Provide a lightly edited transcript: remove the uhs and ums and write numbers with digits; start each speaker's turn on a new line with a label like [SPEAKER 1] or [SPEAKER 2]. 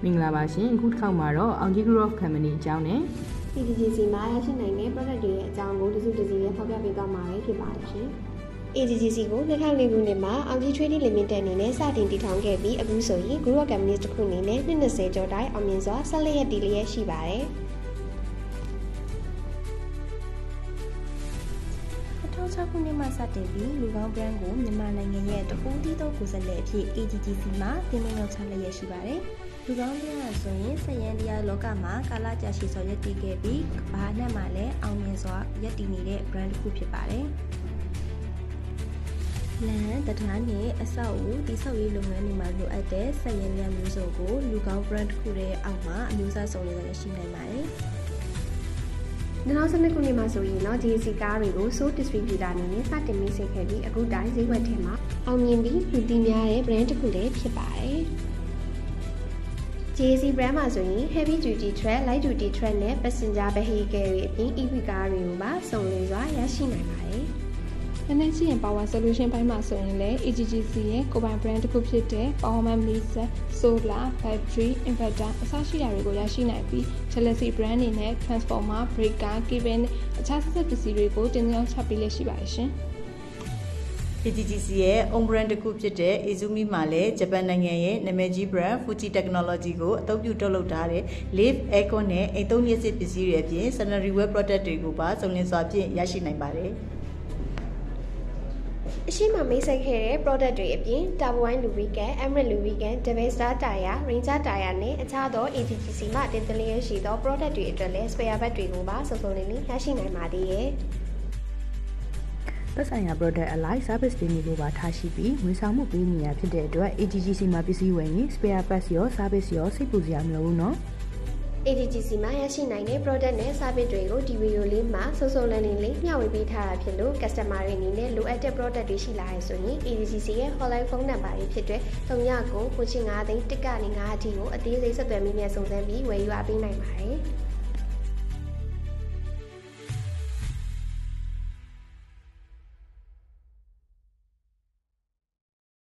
[SPEAKER 1] မင်္ဂလာပါရှင်အခုတစ်ခေါက်မှာတော့ Auntie Group of Company အကြောင်းနဲ့
[SPEAKER 2] AGGC မှာရရှိနိုင်တဲ့ product တွေရဲ့အကြောင်းကိုတစုရဲ့ဖော်ပြပေးသွားမှာဖြစ်ပါတယ်ရှင်။ AGGC ကို2004ခုနှစ်မှာ Auntie Trading Limited အနေနဲ့စတင်တည်ထောင်ခဲ့ပြီးအခုဆိုရင် Group of Companies တစ်ခုအနေနဲ့20ကျော်တိုင်အောင်မြင်စွာဆက်လက်ရည်တည်လျက်ရှိပါတယ်။2006ခုနှစ်မှာစတင်ပြီးလူကောင်း brand ကိုမြန်မာနိုင်ငံရဲ့တခုတည်းသောကိုယ်စားလှယ်အဖြစ် AGGC မှာတင်သွင်းလုပ်ချလျက်ရှိပါတယ်။လူကောင်း brand ဆိုရင်စက်ရန်တရားလောကမှာကာလကြာရှည်စွာရည်တည်ခဲ့ပြီးဘာနဲ့မှလည်းအောင်မြင်စွာရည်တည်နေတဲ့ brand တစ်ခုဖြစ်ပါတယ်။လမ်းတရားနဲ့အဆောက်အဦတိဆောက်ရေးလုပ်ငန်းတွေမှာလိုအပ်တဲ့စက်ရန်များမျိုးစုံကိုလူကောင်း brand တစ်ခုရဲ့အောက်မှာအမျိုးအစားစုံတွေရှိနိုင်ပါတယ်။2012ခုနှစ်မှာဆိုရင်တော့ GAC ကားတွေကို sole distributor အနေနဲ့စတင်မိတ်ဆက်ခဲ့ပြီးအခုတိုင်းဈေးကွက်ထဲမှာအောင်မြင်ပြီးလူသိများတဲ့ brand တစ်ခုလည်းဖြစ်ပါတယ်။ GAC brand မှာဆိုရင် heavy duty truck, light duty truck နဲ့ passenger vehicle တွေအပြင် EV ကားတွေကိုပါစုံလင်စွာရရှိနိုင်ပါတယ်။
[SPEAKER 3] Energy and Power Solution ဘိုင်းမှာဆိုရင်လည်း AGGC ရဲ့ကိုပိုင် brand တစ်ခုဖြစ်တဲ့ Powerman Meter, Solar, Battery, Inverter အစရှိတာတွေကိုရရှိနိုင်ပြီး Galaxy brand အနေနဲ့ Transformer, Breaker, Cable နဲ့အခြားဆက်စပ်ပစ္စည်းတွေကိုတင်သွင်းချပေးလျက်ရှိပါတယ်ရှင်။
[SPEAKER 4] AGGC ရဲ့ own brand တစ်ခုဖြစ်တဲ့ Izumi မှာလည်းဂျပန်နိုင်ငံရဲ့နာမည်ကြီး brand Fuji Technology ကိုအသုံးပြုထုတ်လုပ်ထားတဲ့ Live Aircon နဲ့အိမ်သုံးလျှပ်စစ်ပစ္စည်းတွေအပြင် sanitary ware product တွေကိုပါစုံလင်စွာဖြင့်ရရှိနိုင်ပါတယ်။
[SPEAKER 2] အရှိမမိတ်ဆက်ခဲ့တဲ့ product တွေအပြင် Turboine Lubricant, Emerald Lubricant, Double Star Tire, Ranger Tire နဲ့အခြားသော AGGC မှတင်သွင်းလျက်ရှိသော product တွေအတွက်လည်း spare part တွေကိုပါစုံစုံလင်လင်ရရှိနိုင်ပါသေးတယ်
[SPEAKER 1] ။သက်ဆိုင်ရာ product အလိုက် service ပေးနေလို့ပါထားရှိပြီးဝန်ဆောင်မှုပေးနေရဖြစ်တဲ့အတွက် AGGC မှာပစ္စည်းဝယ်ရင် spare parts ရော service ရောစိတ်ပူစရာမလိုဘူးနော်။
[SPEAKER 2] AGGC မှာရရှိနိုင်တဲ့ product နဲ့ service တွေကိုဒီဗီဒီယိုလေးမှာစုံစုံလင်လင်လေးမျှဝေပေးထားတာဖြစ်လို့ customer တွေအနေနဲ့လိုအပ်တဲ့ product တွေရှိလာရဆိုရင် AGGC ရဲ့ hotline phone number တွေဖြစ်တဲ့3993 1 5 3 1 ကနေ 5 အထိကိုအသေးစိတ်ဆက်သွယ်မိနဲ့စုံစမ်းပြီးဝယ်ယူအားပေးနိုင်ပါတယ်။